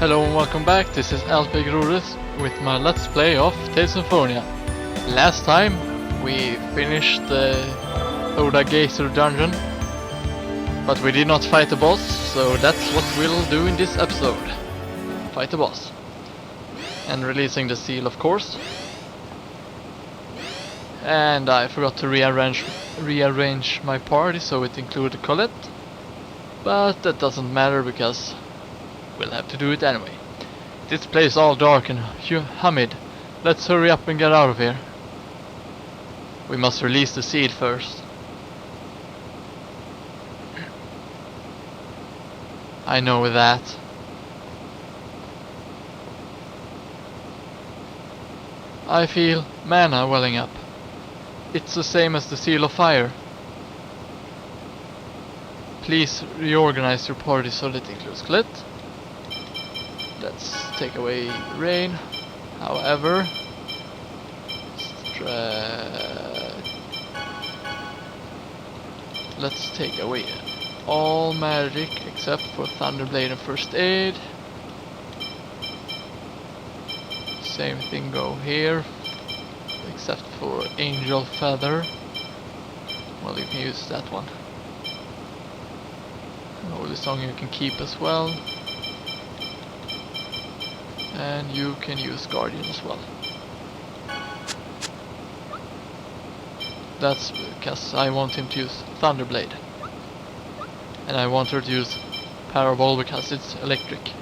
Hello and welcome back, this is LPGrodus with my Let's Play of Symphonia. Last time we finished the Thoda Geyser dungeon, but we did not fight the boss, so that's what we'll do in this episode. Fight the boss. And releasing the seal, of course. And I forgot to rearrange my party so it included Colette. But that doesn't matter because we'll have to do it anyway. This place is all dark and humid. Let's hurry up and get out of here. We must release the seed first. I know that. I feel mana welling up. It's the same as the seal of fire. Please reorganize your party so that it includes Colette. Let's take away rain. However, let's take away all magic except for Thunderblade and First Aid. Same thing go here, except for Angel Feather. Well, you can use that one. Holy Song you can keep as well. And you can use Guardian as well. That's because I want him to use Thunderblade. And I want her to use Parabol because it's electric.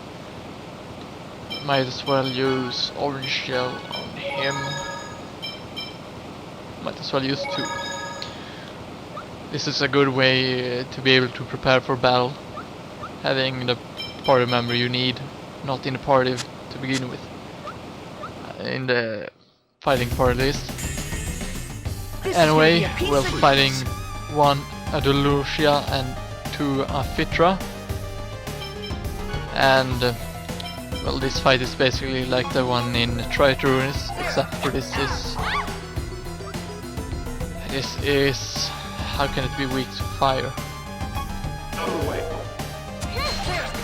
Might as well use Orange Shell on him. Might as well use 2. This is a good way to be able to prepare for battle. Having the party member you need, not in the party to begin with. In the fighting party list. Anyway, we're fighting 1 Adolucia and 2 Fitra. And well, this fight is basically like the one in LPGrodus, except for this is how can it be weak to fire?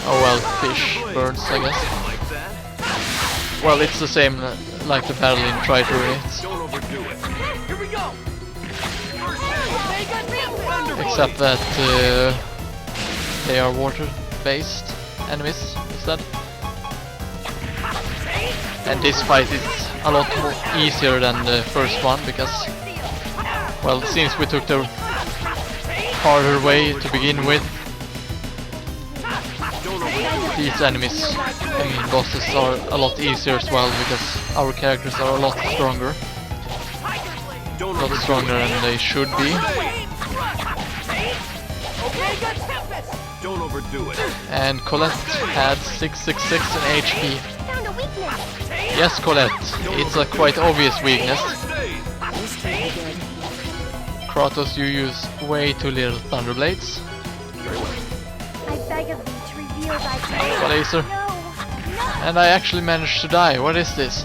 Oh well, fish burns, I guess. Well, it's the same like the battle in LPGrodus. Except that they are water-based enemies instead. And this fight is a lot more easier than the first one because, well, since we took the harder way to begin with, these enemies and bosses are a lot easier as well because our characters are a lot stronger. A lot stronger than they should be. Don't overdo it. And Colette had 666 in HP. Yes, Colette, it's a quite obvious weakness. Kratos, you use way too little Thunderblades. I beg of thee to reveal thy power. Laser. And I actually managed to die. What is this?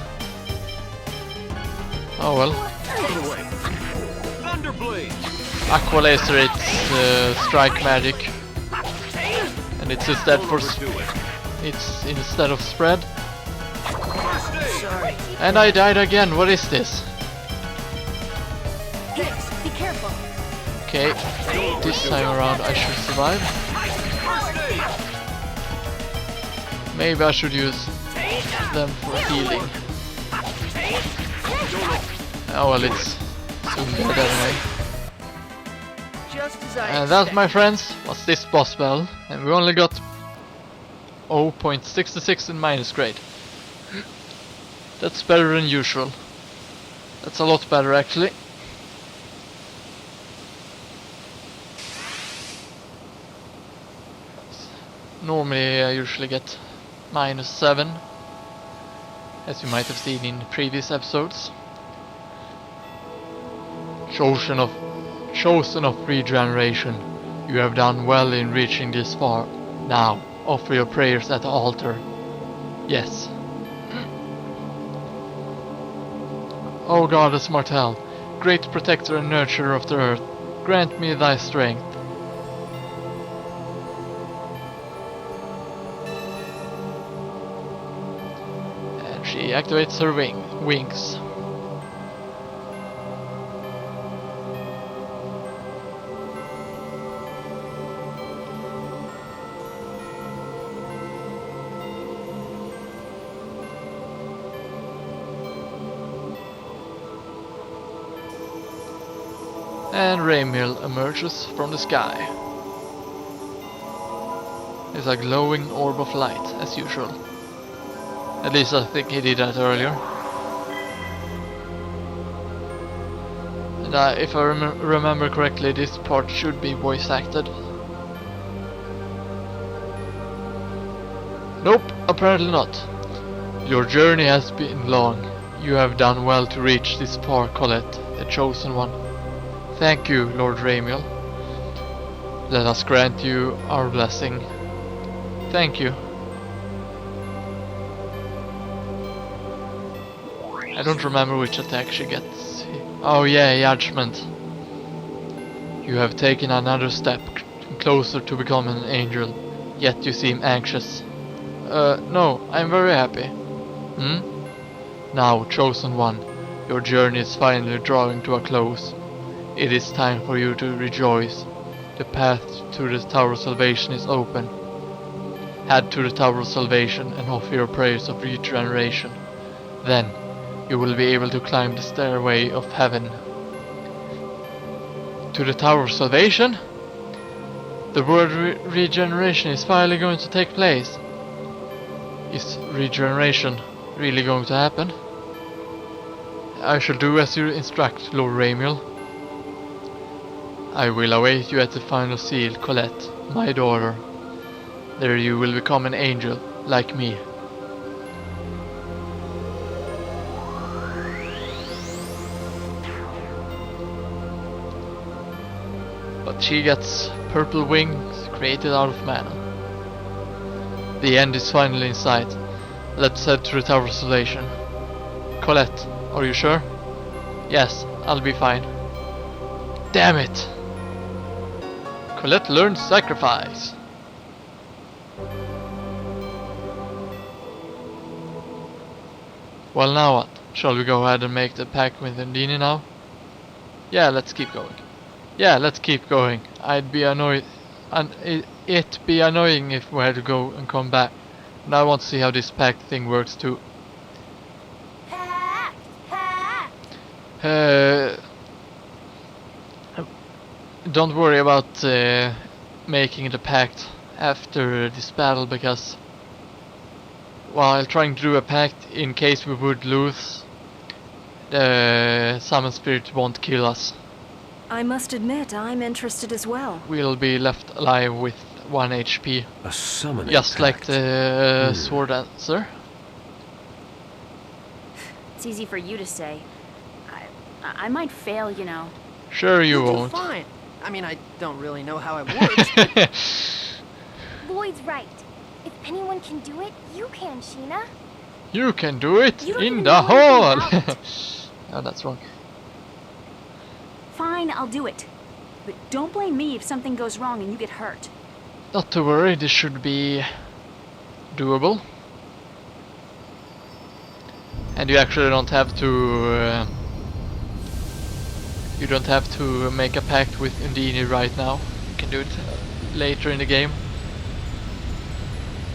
Oh well. Aqua Laser, it's strike magic. And it's instead of spread. And I died again. What is this? Be careful. Okay, this time around I should survive. Maybe I should use them for healing. Oh well, it's soon dead anyway. And that, my friends, was this boss battle. And we only got 0.66 in minus grade. That's better than usual. That's a lot better actually. Normally I usually get minus 7, as you might have seen in previous episodes. Chosen of regeneration, you have done well in reaching this far. Now, offer your prayers at the altar. Yes. O Goddess Martel, great protector and nurturer of the earth, grant me thy strength. She activates her wings. And Raimiel emerges from the sky. It's a glowing orb of light, as usual. At least I think he did that earlier. And if I remember correctly, this part should be voice acted. Nope, apparently not. Your journey has been long. You have done well to reach this far, Colette, the chosen one. Thank you, Lord Raimiel. Let us grant you our blessing. Thank you. I don't remember which attack she gets. Oh yeah, Judgment. You have taken another step closer to becoming an angel, yet you seem anxious. No, I'm very happy. Now, Chosen One, your journey is finally drawing to a close. It is time for you to rejoice. The path to the Tower of Salvation is open. Head to the Tower of Salvation and offer your prayers of regeneration. Then, you will be able to climb the stairway of heaven. To the Tower of Salvation? The word regeneration is finally going to take place. Is regeneration really going to happen? I shall do as you instruct, Lord Raimiel. I will await you at the final seal, Colette, my daughter. There you will become an angel, like me. But she gets purple wings created out of mana. The end is finally in sight. Let's head to the Tower of Salvation. Colette, are you sure? Yes, I'll be fine. Damn it! Colette learns sacrifice. Well, now what? Shall we go ahead and make the pact with Undine now? Yeah, let's keep going. Yeah, let's keep going. I'd be annoyed, and it'd be annoying if we had to go and come back. And I want to see how this pact thing works too. Don't worry about making the pact after this battle, because while trying to do a pact in case we would lose, the summon spirit won't kill us. I must admit, I'm interested as well. We'll be left alive with 1 HP. A summoning Just pact. like the sword dancer. It's easy for you to say. I might fail, you know. Sure you You'll do won't. fine. I mean, I don't really know how it works. Lloyd's right. If anyone can do it, you can, Sheena. You can do it You don't in even the know anything hall! about Oh, that's wrong. Fine, I'll do it. But don't blame me if something goes wrong and you get hurt. Not to worry, this should be doable. And you actually don't have to make a pact with Undine right now. You can do it later in the game.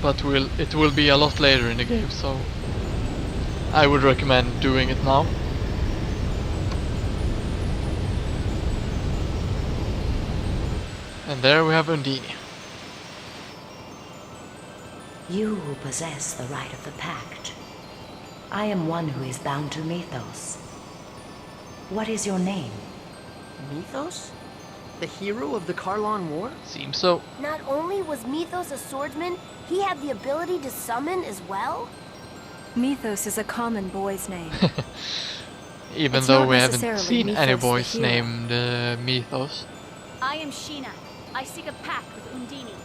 But it will be a lot later in the game, so I would recommend doing it now. And there we have Undine. You who possess the right of the pact. I am one who is bound to Mythos. What is your name? Mythos? The hero of the Karlon War? Seems so. Not only was Mythos a swordsman, he had the ability to summon as well? Mythos is a common boy's name. Even It's though not we haven't necessarily seen any Mythos the boys hero. named Mythos. I am Sheena. I seek a pact with Undine.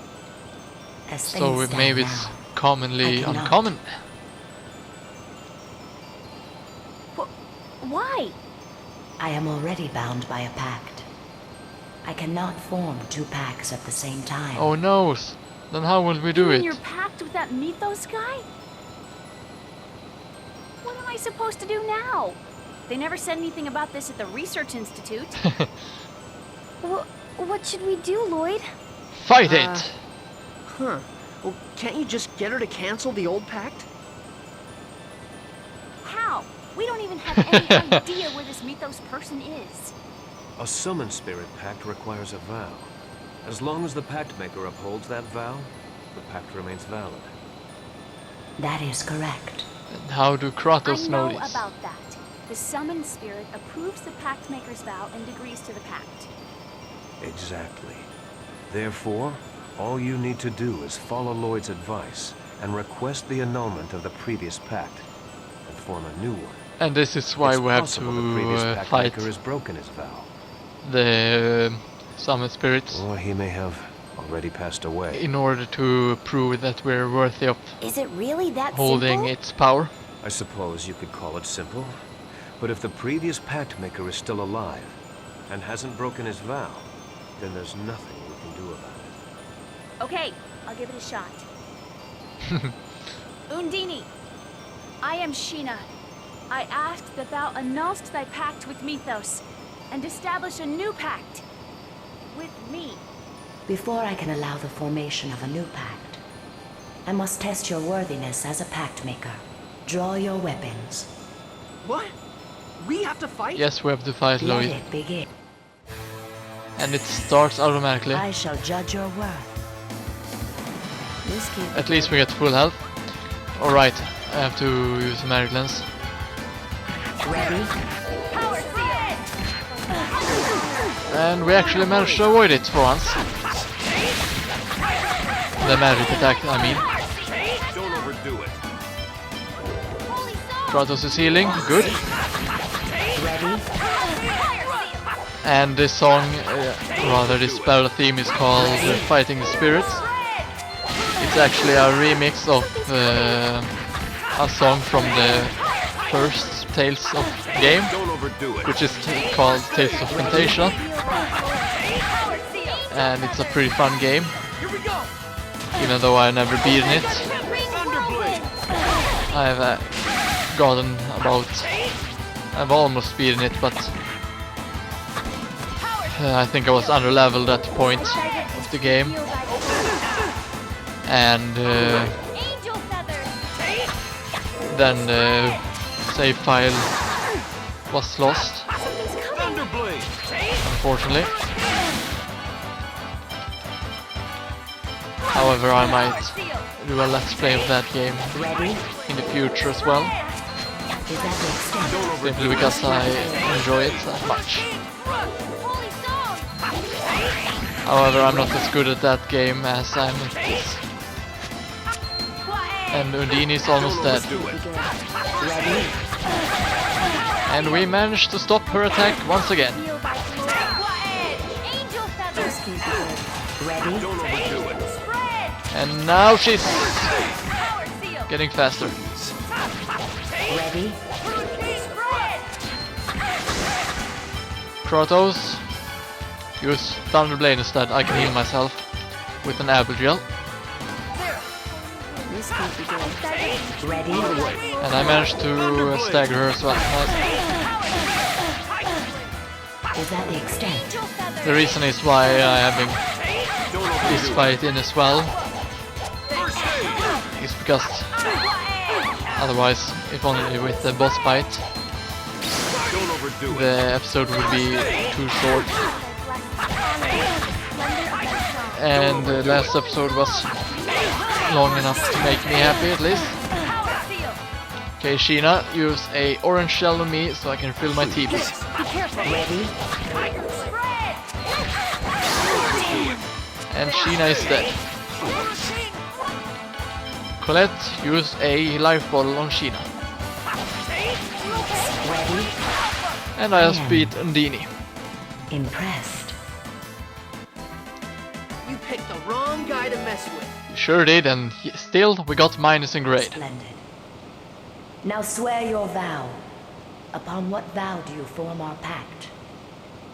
As So things stand maybe it's now, commonly I cannot. uncommon. Why? I am already bound by a pact. I cannot form two pacts at the same time. Oh no! Then how will we do You it? and your pact with that Mythos guy? What am I supposed to do now? They never said anything about this at the Research Institute. What should we do, Lloyd? Fight it! Huh. Well, can't you just get her to cancel the old pact? How? We don't even have any idea where this Mythos person is. A summon spirit pact requires a vow. As long as the pact maker upholds that vow, the pact remains valid. That is correct. And how do Kratos I know know this? about that. The summoned spirit approves the pact maker's vow and agrees to the pact. Exactly. Therefore, all you need to do is follow Lloyd's advice and request the annulment of the previous pact and form a new one. And this is why It's we have possible the previous to pact fight maker has broken his vow. the summon spirits Or he may have already passed away. in order to prove that we're worthy of Is it really that holding simple? its power. I suppose you could call it simple. But if the previous pact maker is still alive and hasn't broken his vow, then there's nothing we can do about it. Okay, I'll give it a shot. Undine, I am Sheena. I ask that thou annulst thy pact with Mythos and establish a new pact with me. Before I can allow the formation of a new pact, I must test your worthiness as a pact maker. Draw your weapons. What? We have to fight? Yes, we have to fight Let Lloyd. it begin. And it starts automatically. I shall judge your worth. This can't be At least we get full health. Alright, I have to use the magic lens. ready. Power seal! And we actually managed to avoid it for once. The magic attack, I mean. Don't overdo it. Kratos is healing, good. Ready. And this song, rather this spell theme is called Fighting the Spirits. It's actually a remix of a song from the first Tales of game, Don't overdo it. which is called Tales of Fantasia. And it's a pretty fun game, even though I've never beaten it. I've gotten about... I've almost beaten it, but I think I was under leveled at the point of the game. And then the save file was lost, unfortunately. However, I might do a let's play of that game Ready. in the future as well, Is that the extent? simply because I enjoy it that much. However, I'm not as good at that game as I'm at this. And Undine is almost dead. Ready. And we managed to stop her attack once again. Ready. Don't overdo it. And now she's getting faster. Ready. Kratos, use Thunderblade instead. I can heal myself with an apple gel. This can't be good. Ready. And I managed to stagger her as well. Nice. Is that the extent? The reason is why I'm having this fight in as well is because otherwise, if only with the boss fight, Don't overdo it. the episode would be too short. And the last episode was long enough to make me happy at least. Okay, Sheena, use a orange shell on me so I can fill my TP. Ready. And Sheena is dead. Colette, use a life bottle on Sheena. Ready. And I just beat Undine. Impressed. You picked the wrong guy to mess with. You sure did, and still we got minus in grade. Splendid. Now swear your vow. Upon what vow do you form our pact?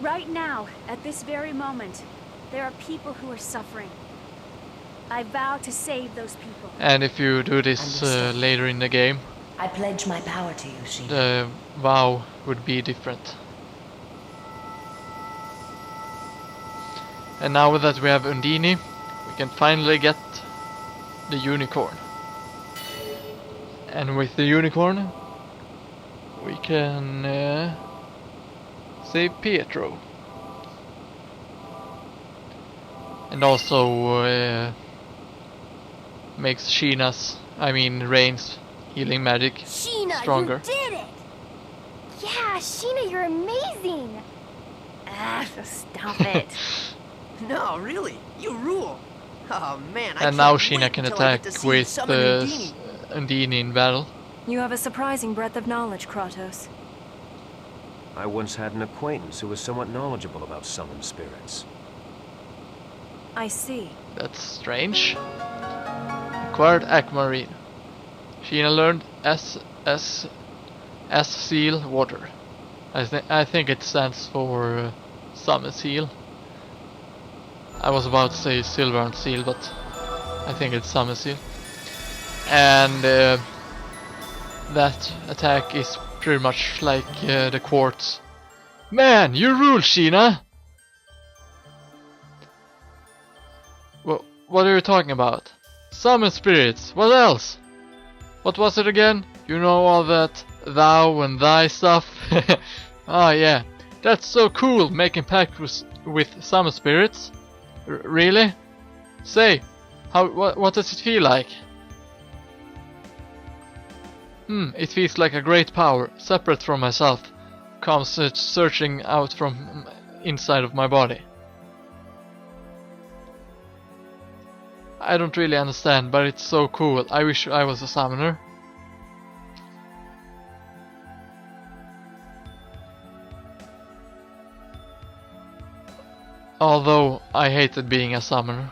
Right now, at this very moment, there are people who are suffering. I vow to save those people. And if you do this later in the game, I pledge my power to you, Sheena. the vow would be different. And now that we have Undine, we can finally get the unicorn. And with the unicorn, we can save Pietro. And also makes Rain's healing magic Sheena, stronger. you did it! Yeah, Sheena, you're amazing! Ah, stop it. No, really, you rule. Oh man, I And now can't Sheena wait can till I attack get to see you with summon Undine. Undine in battle. You have a surprising breadth of knowledge, Kratos. I once had an acquaintance who was somewhat knowledgeable about summoned spirits. I see. That's strange. Acquired Aquamarine. Sheena learned S Seal Water. I think it stands for Summon Seal. I was about to say Silver and Seal, but I think it's Summon Seal. And that attack is pretty much like the quartz. Man, you rule, Sheena! What are you talking about? Summon spirits, what else? What was it again? You know all that thou and thy stuff? Ah yeah, that's so cool, making pact with summon spirits. Really? Say, what does it feel like? It feels like a great power, separate from myself, comes searching out from inside of my body. I don't really understand, but it's so cool. I wish I was a summoner. Although I hated being a summoner.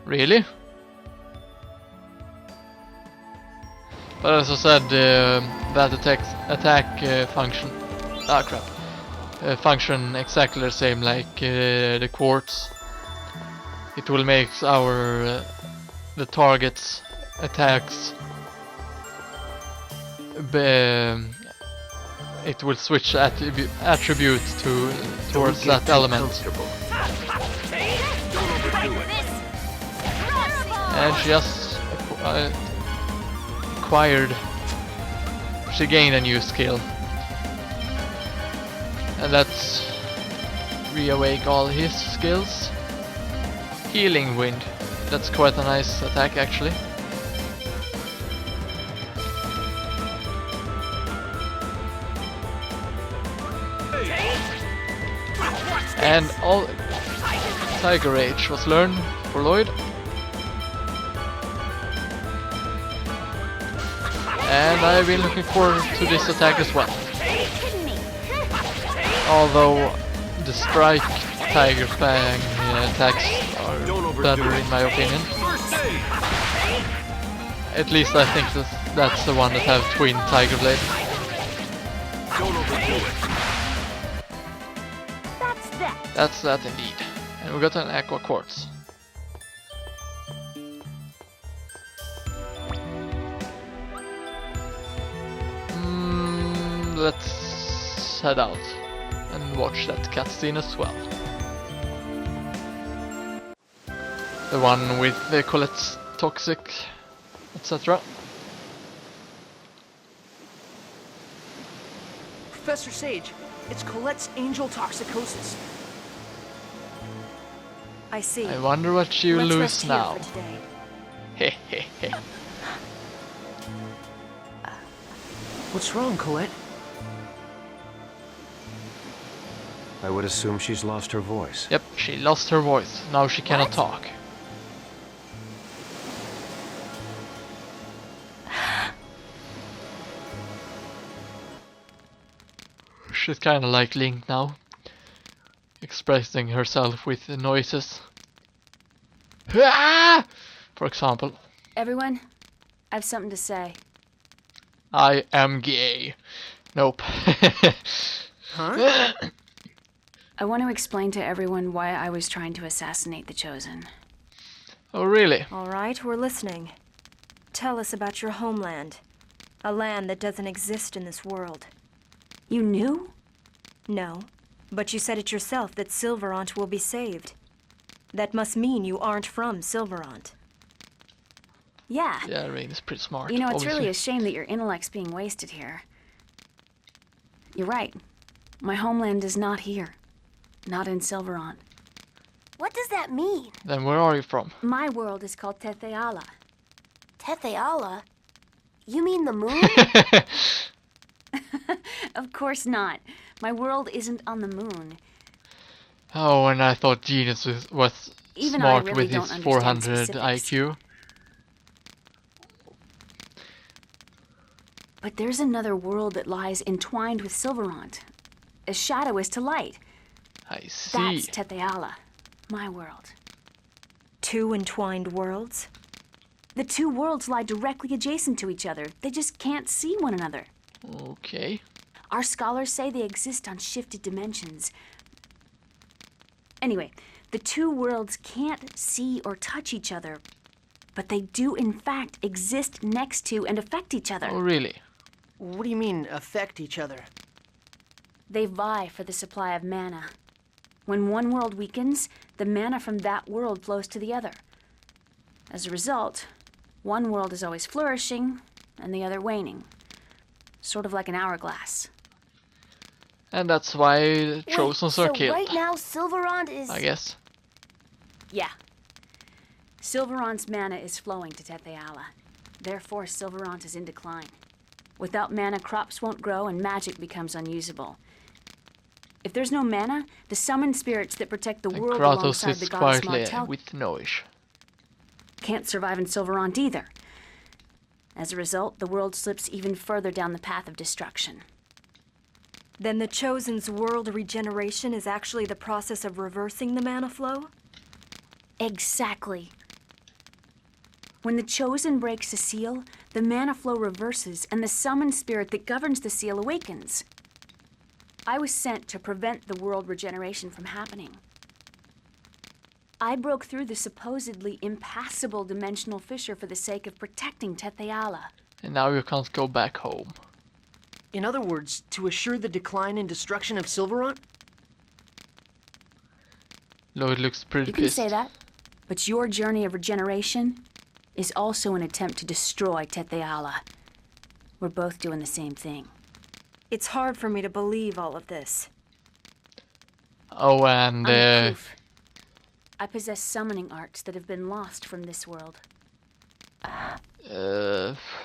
Really? But as I said, that attack function. Ah crap. Function exactly the same like the quartz. It will make our the target's attacks. It will switch attribute towards that element. And she just acquired. She gained a new skill. And let's reawake all his skills. Healing Wind. That's quite a nice attack actually. And all Tiger Rage was learned for Lloyd. And I've been looking forward to this attack as well. Although the Strike Tiger Fang attacks are better in my opinion. At least I think that's the one that have twin Tiger Blade. That's that indeed. And we got an Aqua Quartz. Let's head out and watch that cutscene as well. The one with the Colette's toxic, etc. Professor Sage, it's Colette's angel toxicosis. I see. I wonder what you Let's lose rest here now. for today. Hehehe. What's wrong, Colette? I would assume she's lost her voice. Yep, she lost her voice. Now she cannot talk. She's kinda like Link now. Expressing herself with the noises. Ah! For example. Everyone, I have something to say. I am gay. Nope. Huh? I want to explain to everyone why I was trying to assassinate the Chosen. Oh really? All right, we're listening. tell us about your homeland? A land that doesn't exist in this world. You knew? No, but you said it yourself that Silverant will be saved. That must mean you aren't from Silverant. Yeah. Yeah, Rain is pretty smart. You know, it's obviously. really a shame that your intellect's being wasted here. You're right. My homeland is not here. Not in Silverant. What does that mean? Then where are you from? My world is called Tetheala. Tetheala? You mean the moon? Of course not. My world isn't on the moon. Oh, and I thought Genius was Even I smart really with don't his understand 400 specifics. IQ. But there's another world that lies entwined with Silverant. As shadow is to light. I see. That's Tetheala. My world. Two entwined worlds? The two worlds lie directly adjacent to each other. They just can't see one another. Okay. Our scholars say they exist on shifted dimensions. Anyway, the two worlds can't see or touch each other, but they do in fact exist next to and affect each other. Oh, really? What do you mean, affect each other? They vie for the supply of mana. When one world weakens, the mana from that world flows to the other. As a result, one world is always flourishing and the other waning. Sort of like an hourglass. And that's why Chosen so are killed, right now Silverant is... I guess. Yeah. Silverant's mana is flowing to Tetheala. Therefore, Silverant is in decline. Without mana, crops won't grow and magic becomes unusable. If there's no mana, the summoned spirits that protect the And world Kratos alongside the sits goddess quietly Martel with Noish. can't survive in Silverant either. As a result, the world slips even further down the path of destruction. Then the Chosen's world regeneration is actually the process of reversing the mana flow? Exactly. When the Chosen breaks a seal, the mana flow reverses and the summoned spirit that governs the seal awakens. I was sent to prevent the world regeneration from happening. I broke through the supposedly impassable dimensional fissure for the sake of protecting Tetheala. And now you can't go back home. In other words, to assure the decline and destruction of Silverant? Lloyd looks pretty You can pissed. say that, but your journey of regeneration is also an attempt to destroy Tetheala. We're both doing the same thing. It's hard for me to believe all of this. Oh, and I'm the proof. I possess summoning arts that have been lost from this world.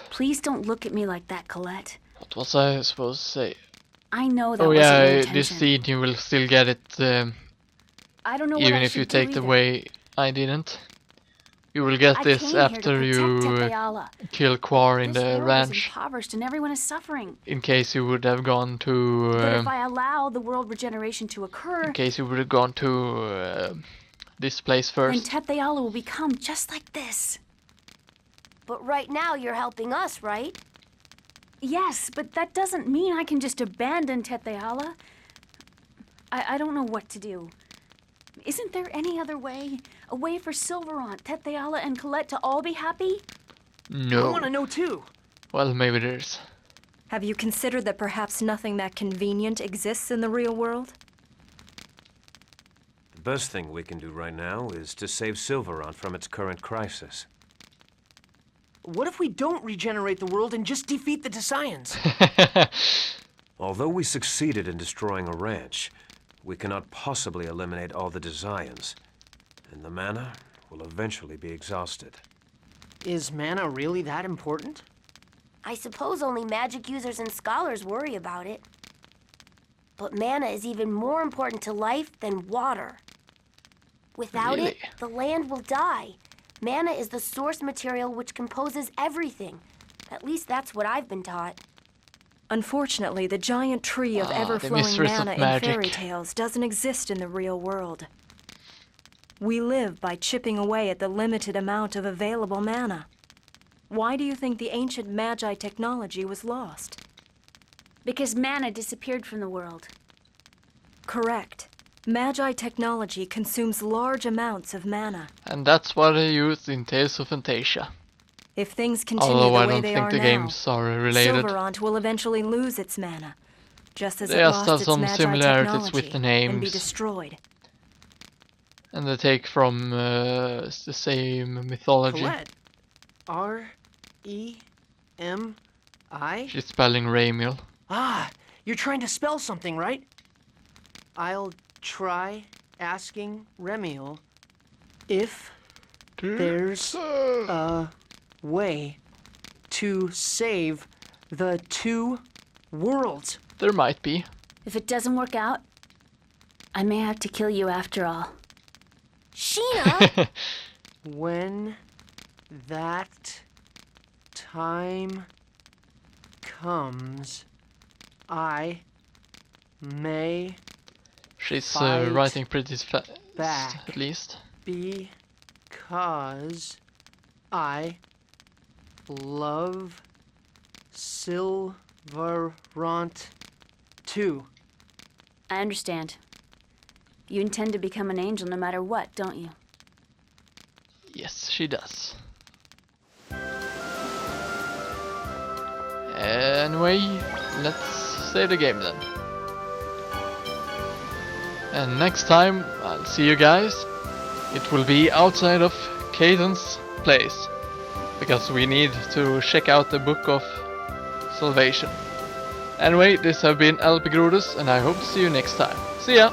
Please don't look at me like that, Colette. What was I supposed to say? I know that Oh wasn't your yeah, intention. this scene you will still get it I don't know what even I if you should do take the either. way I didn't. You will get I this came here to after protect you Tetheala. kill Quar in This the world is ranch. impoverished and everyone is suffering. In case you would have gone to But if I allow the world regeneration to occur, in case you would have gone to this place then first. Tetheala will become just like this. But right now you're helping us, right? Yes, but that doesn't mean I can just abandon Tetheala. I don't know what to do. Isn't there any other way? A way for Silverant, Tetheala, and Colette to all be happy? I No. want to know too. Well, maybe there's. Have you considered that perhaps nothing that convenient exists in the real world? The best thing we can do right now is to save Silverant from its current crisis. What if we don't regenerate the world and just defeat the Desians? Although we succeeded in destroying a ranch, we cannot possibly eliminate all the Desians, and the mana will eventually be exhausted. Is mana really that important? I suppose only magic users and scholars worry about it. But mana is even more important to life than water. Without it, Really? the land will die. Mana is the source material which composes everything. At least that's what I've been taught. Unfortunately, the giant tree of The ever-flowing mistress of mana in magic. fairy tales doesn't exist in the real world. We live by chipping away at the limited amount of available mana. Why do you think the ancient Magi technology was lost? Because mana disappeared from the world. Correct. Magi technology consumes large amounts of mana. And that's what I used in Tales of Fantasia. If things continue Although I the way don't they think are the now, games are related. Silverant will eventually lose its mana, just as They it just lost have its some Magi similarities technology with the and be names. destroyed. And they take from the same mythology. Colette. R-E-M-I? She's spelling Ramiel. Ah, you're trying to spell something, right? I'll try asking Remiel if there's a way to save the two worlds. There might be. If it doesn't work out, I may have to kill you after all. Sheena! When that time comes, I may She's Fight writing pretty fast, back. at least. because I love Silverant too. I understand. You intend to become an angel no matter what, don't you? Yes, she does. Anyway, let's save the game then. And next time I'll see you guys. It will be outside of Caden's place, because we need to check out the Book of Salvation. Anyway, this have been LPGrodus, and I hope to see you next time. See ya!